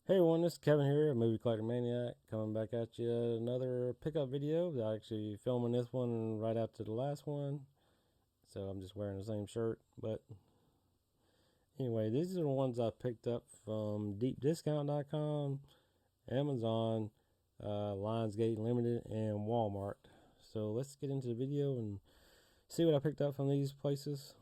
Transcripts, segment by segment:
Hey everyone, this is Kevin here, Movie Collector Maniac, coming back at you another pickup video. I'm actually filming this one right after the last one, so I'm just wearing the same shirt. But anyway, these are the ones I picked up from deepdiscount.com, Amazon, Lionsgate Limited, and Walmart. So let's get into the video and see what I picked up from these places.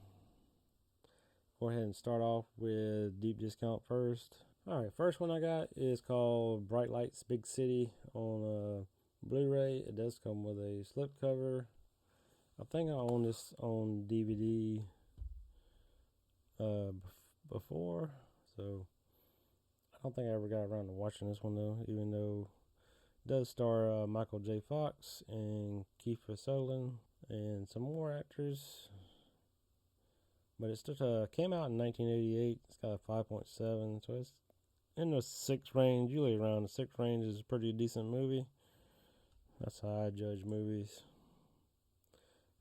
Go ahead and start off with Deep Discount first. Alright, first one I got is called Bright Lights Big City on Blu-ray. It does come with a slipcover. I think I own this on DVD before, so I don't think I ever got around to watching this one though, even though it does star Michael J. Fox and Kiefer Sutherland and some more actors. But it came out in 1988. It's got a 5.7, so it's in the 6 range. Usually around the 6 range is a pretty decent movie. That's how I judge movies.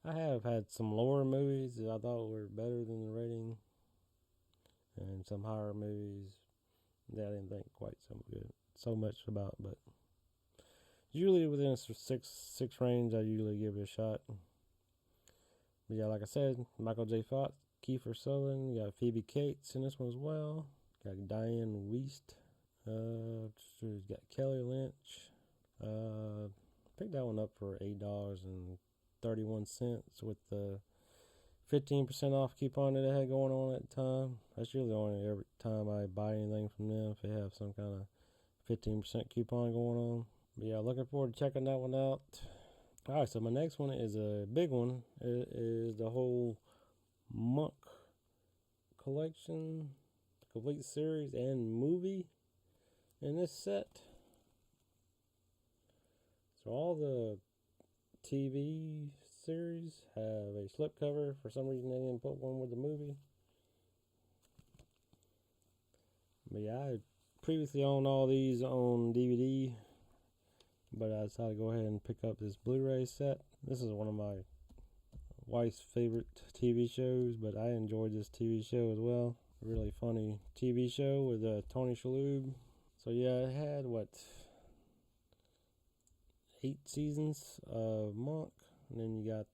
I have had some lower movies that I thought were better than the rating, and some higher movies that I didn't think quite so much about. But usually within a six range, I usually give it a shot. But yeah, like I said, Michael J. Fox, Kiefer Sutherland, you got Phoebe Cates in this one as well. Got Diane Wiest. Got Kelly Lynch. Picked that one up for $8.31 with the 15% off coupon that they had going on at the time. That's usually only every time I buy anything from them if they have some kind of 15% coupon going on. But yeah, looking forward to checking that one out. Alright, so my next one is a big one. It is the whole Monk collection, complete series and movie in this set. So all the TV series have a slipcover. For some reason they didn't put one with the movie. But yeah, I previously owned all these on DVD, but I decided to go ahead and pick up this Blu-ray set. This is one of my wife's favorite TV shows, but I enjoyed this TV show as well. Really funny TV show with Tony Shalhoub. So yeah, it had 8 seasons of Monk, and then you got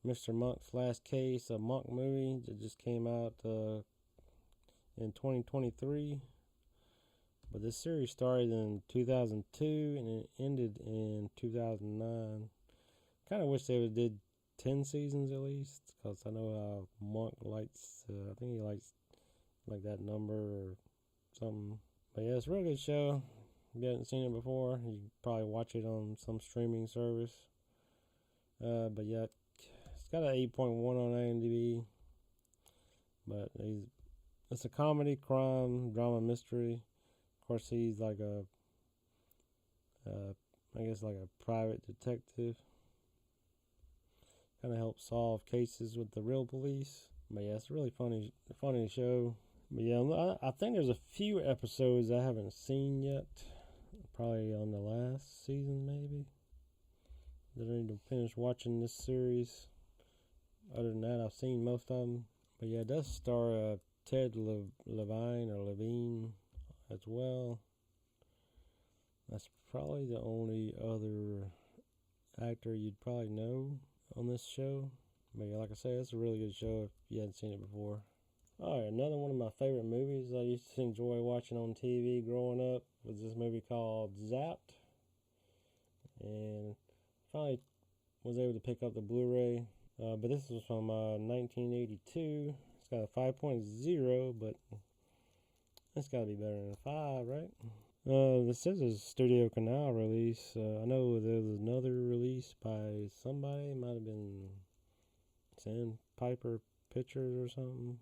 Mr. Monk's Last Case, a Monk movie that just came out in 2023. But this series started in 2002 and it ended in 2009. Kind of wish they would did 10 seasons at least, because I know how Monk likes, I think he likes like that number or something. But yeah, it's a real good show. If you haven't seen it before, you can probably watch it on some streaming service. But yeah, it's got an 8.1 on IMDb. But it's a comedy, crime, drama, mystery. Of course, he's like I guess like a private detective. Kind of helps solve cases with the real police. But yeah, it's a really funny show. But yeah, I think there's a few episodes I haven't seen yet. Probably on the last season, maybe. That I need to finish watching this series. Other than that, I've seen most of them. But yeah, it does star Ted Levine as well. That's probably the only other actor you'd probably know on this show. But yeah, like I said, it's a really good show if you hadn't seen it before. Alright, another one of my favorite movies I used to enjoy watching on TV growing up was this movie called Zapped. And finally was able to pick up the Blu-ray. But this was from 1982. It's got a 5.0, but it's got to be better than a 5, right? This is a Studio Canal release. I know there was another release by somebody. It might have been Sandpiper Pictures or something.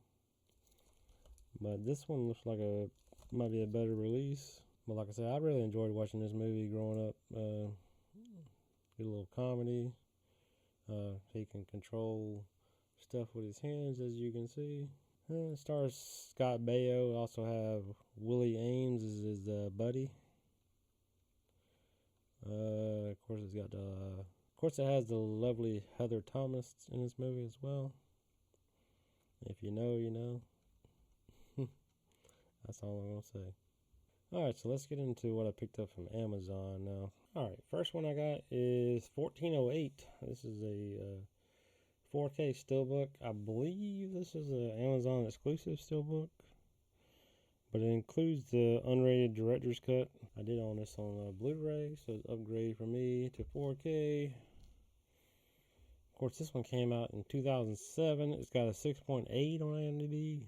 But this one looks like might be a better release. But like I said, I really enjoyed watching this movie growing up. Get a little comedy. He can control stuff with his hands, as you can see. It stars Scott Baio. Also have Willie Ames as his buddy. Of course, it has the lovely Heather Thomas in this movie as well. If you know, you know. That's all I'm gonna say. Alright, so let's get into what I picked up from Amazon now. Alright, first one I got is 1408. This is a 4K steelbook. I believe this is an Amazon exclusive steelbook, but it includes the unrated director's cut. I did own this on Blu-ray, so it's upgrade for me to 4K. Of course, this one came out in 2007. It's got a 6.8 on IMDb,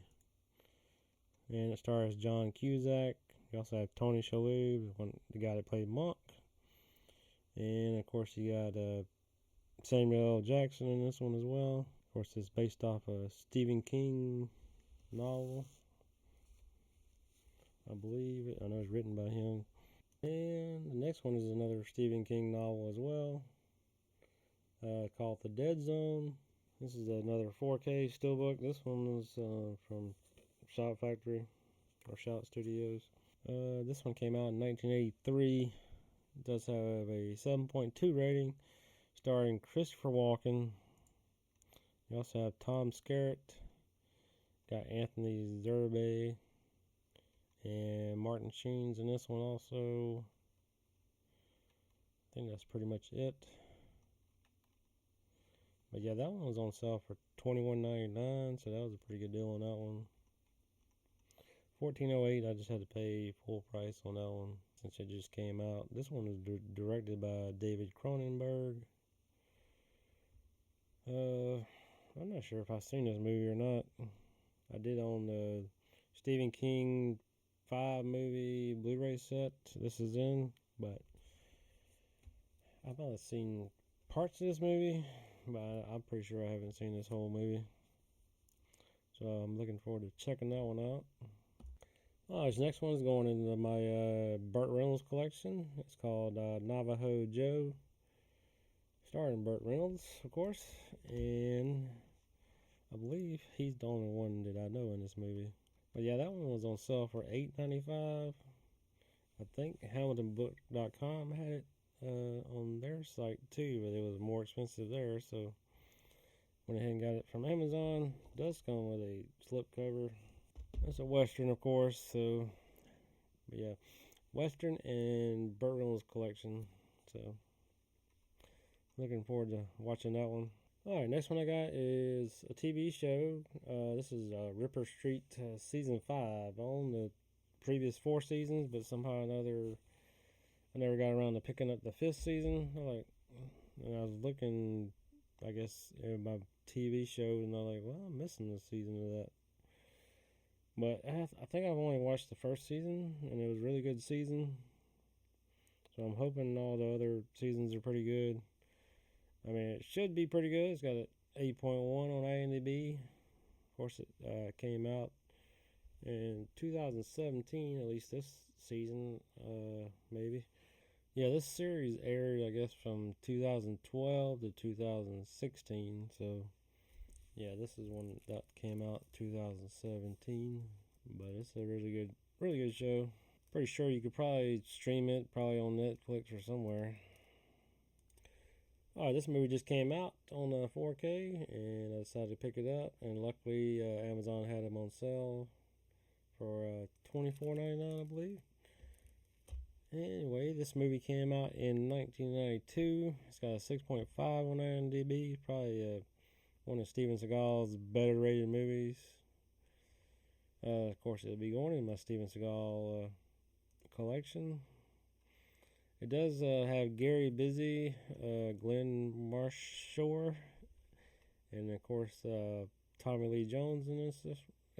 and it stars John Cusack. You also have Tony Shalhoub, the guy that played Monk, and of course you got Samuel L. Jackson in this one as well. Of course, it's based off a Stephen King novel, I believe. I know it's written by him. And the next one is another Stephen King novel as well, called The Dead Zone. This is another 4K steelbook. This one was from Shout Factory or Shout Studios. This one came out in 1983. It does have a 7.2 rating, starring Christopher Walken. You also have Tom Skerritt, got Anthony Zerbe, and Martin Sheen's in this one also. I think that's pretty much it. But yeah, that one was on sale for $21.99, so that was a pretty good deal on that one. 1408, I just had to pay full price on that one since it just came out. This one was directed by David Cronenberg. I'm not sure if I've seen this movie or not. I did own the Stephen King 5 movie Blu-ray set this is in, but I've only seen parts of this movie, but I'm pretty sure I haven't seen this whole movie. So I'm looking forward to checking that one out. This next one is going into my Burt Reynolds collection. It's called Navajo Joe, starring Burt Reynolds, of course, and I believe he's the only one that I know in this movie. But yeah, that one was on sale for $8.95. I think HamiltonBook.com had it on their site too, but it was more expensive there, so went ahead and got it from Amazon. It does come with a slipcover. It's a Western, of course, so, but yeah, Western and Burt Reynolds collection, so looking forward to watching that one. Alright, next one I got is a TV show. This is Ripper Street Season 5. I own the previous 4 seasons, but somehow or another, I never got around to picking up the 5th season. And I was looking, I guess, at my TV shows, and I'm like, well, I'm missing a season of that. But I think I've only watched the first season, and it was a really good season. So I'm hoping all the other seasons are pretty good. I mean, it should be pretty good. It's got an 8.1 on IMDb. Of course, it came out in 2017, at least this season, maybe. Yeah, this series aired, I guess, from 2012 to 2016, so yeah, this is one that came out 2017, but it's a really good show. Pretty sure you could probably stream it, probably on Netflix or somewhere. Alright, this movie just came out on 4K, and I decided to pick it up, and luckily Amazon had them on sale for $24.99, I believe. Anyway, this movie came out in 1992. It's got a 6.5 on IMDb, probably one of Steven Seagal's better rated movies. Of course, it'll be going in my Steven Seagal collection. It does have Gary Busey, Glenn Marshore, and of course Tommy Lee Jones in this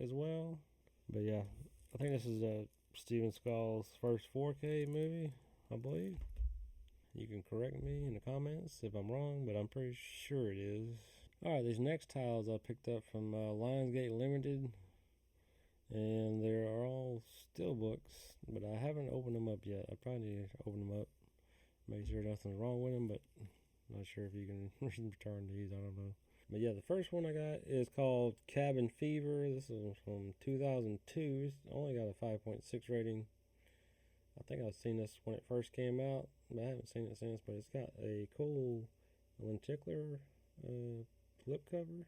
as well. But yeah, I think this is Steven Seagal's first 4K movie, I believe. You can correct me in the comments if I'm wrong, but I'm pretty sure it is. Alright, these next tiles I picked up from Lionsgate Limited, and they are all steelbooks, but I haven't opened them up yet. I probably need to open them up, make sure nothing's wrong with them, but I'm not sure if you can return these, I don't know. But yeah, the first one I got is called Cabin Fever. This is from 2002. It's only got a 5.6 rating. I think I've seen this when it first came out, but I haven't seen it since. But it's got a cool lenticular flip cover,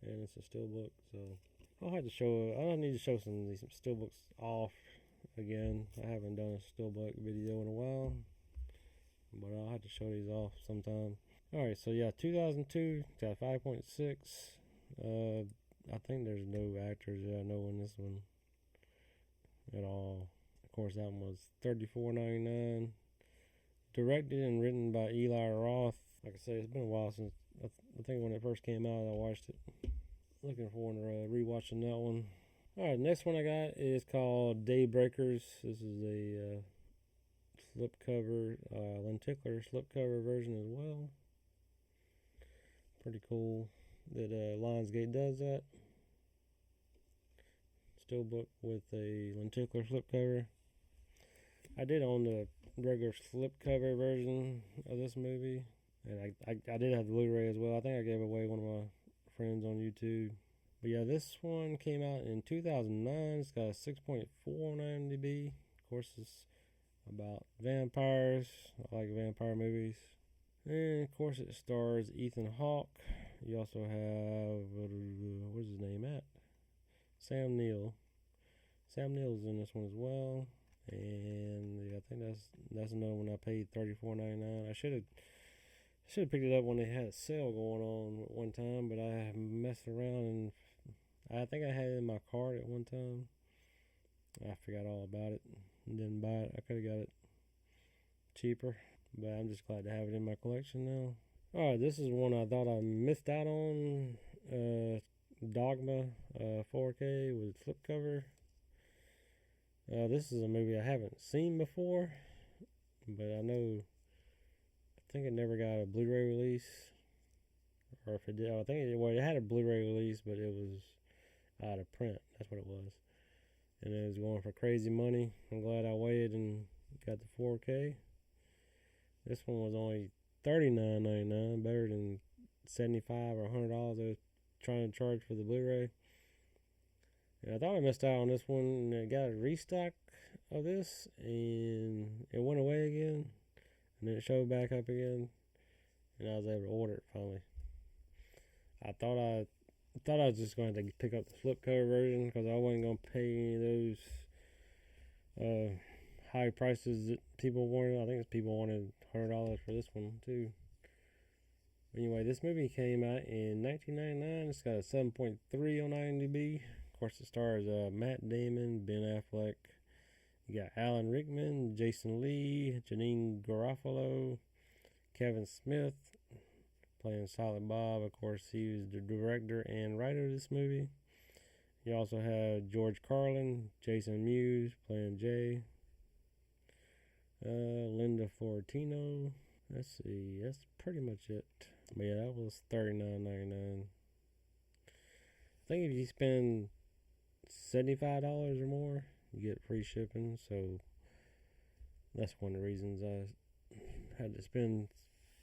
and it's a steelbook. So I'll have to show. I need to show some of these steelbooks off Again, I haven't done a steelbook video in a while, but I'll have to show these off sometime. Alright, so yeah, 2002, got 5.6. I think there's no actors that I know in this one at all. Of course, that one was $34.99. Directed and written by Eli Roth. Like I say, it's been a while since, I think when it first came out, I watched it. Looking forward to rewatching that one. Alright, next one I got is called Daybreakers. This is a slipcover, lenticular slipcover version as well. Pretty cool that Lionsgate does that. Steelbook with a lenticular slipcover. I did own the regular slipcover version of this movie, and I did have the Blu-ray as well. I think I gave away one of my friends on YouTube. But yeah, this one came out in 2009. It's got a 6.4 on IMDb. Of course, it's about vampires. I like vampire movies. And of course, it stars Ethan Hawke. You also have, where's his name at? Sam Neill. Sam Neill's in this one as well. And yeah, I think that's another one I paid $34.99. I should have picked it up when they had a sale going on one time, but I messed around and I think I had it in my cart at one time. I forgot all about it and didn't buy it. I could have got it cheaper, but I'm just glad to have it in my collection now. Alright, this is one I thought I missed out on. Dogma 4K with slipcover. This is a movie I haven't seen before, but I think it never got a Blu-ray release, or if it did, I think it had a Blu-ray release, but it was out of print. That's what it was, and it was going for crazy money. I'm glad I waited and got the 4K. This one was only $39.99, better than $75 or $100 they was trying to charge for the Blu-ray. And I thought I missed out on this one, and I got a restock of this, and it went away again, and then it showed back up again, and I was able to order it finally. I thought I was just going to pick up the slipcover version because I wasn't going to pay any of those high prices that people wanted. I think people wanted $100 for this one too. Anyway, this movie came out in 1999. It's got a 7.3 on IMDb. Of course, it stars Matt Damon, Ben Affleck. You got Alan Rickman, Jason Lee, Janine Garofalo, Kevin Smith playing Silent Bob. Of course, he was the director and writer of this movie. You also have George Carlin, Jason Mewes playing Jay, Linda Fortino. Let's see, that's pretty much it. But yeah, that was $39.99. I think if you spend $75 or more, you get free shipping. So that's one of the reasons I had to spend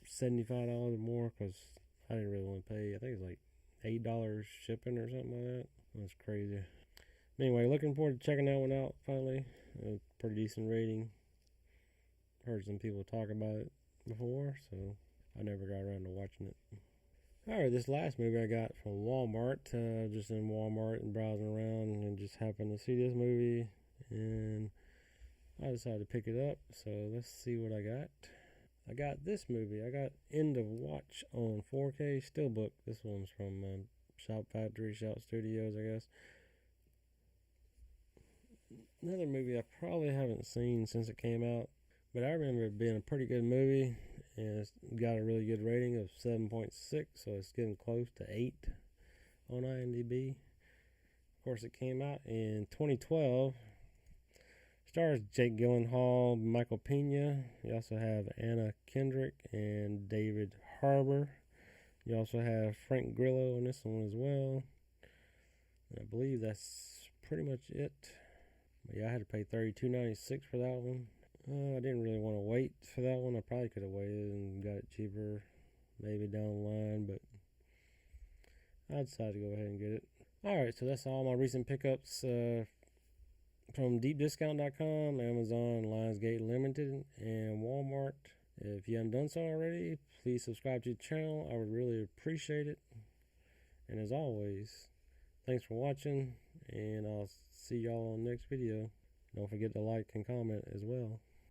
$75 or more, because I didn't really want to pay. I think it's like $8 shipping or something like that. That's crazy. Anyway, looking forward to checking that one out finally. A pretty decent rating. Heard some people talk about it before, so I never got around to watching it. Alright, this last movie I got from Walmart. Just in Walmart and browsing around and just happened to see this movie, and I decided to pick it up. So let's see what I got. I got this movie. I got End of Watch on 4K Steelbook. This one's from Shout Factory, Shout Studios, I guess. Another movie I probably haven't seen since it came out, but I remember it being a pretty good movie, and it's got a really good rating of 7.6, so it's getting close to 8 on IMDb. Of course, it came out in 2012. Stars Jake Gyllenhaal, Michael Pena. You also have Anna Kendrick and David Harbour. You also have Frank Grillo in this one as well. And I believe that's pretty much it. But yeah, I had to pay $32.96 for that one. I didn't really want to wait for that one. I probably could have waited and got it cheaper, maybe down the line, but I decided to go ahead and get it. Alright, so that's all my recent pickups from deepdiscount.com, Amazon, Lionsgate Limited, and Walmart. If you haven't done so already, please subscribe to the channel. I would really appreciate it. And as always, thanks for watching, and I'll see y'all on the next video. Don't forget to like and comment as well.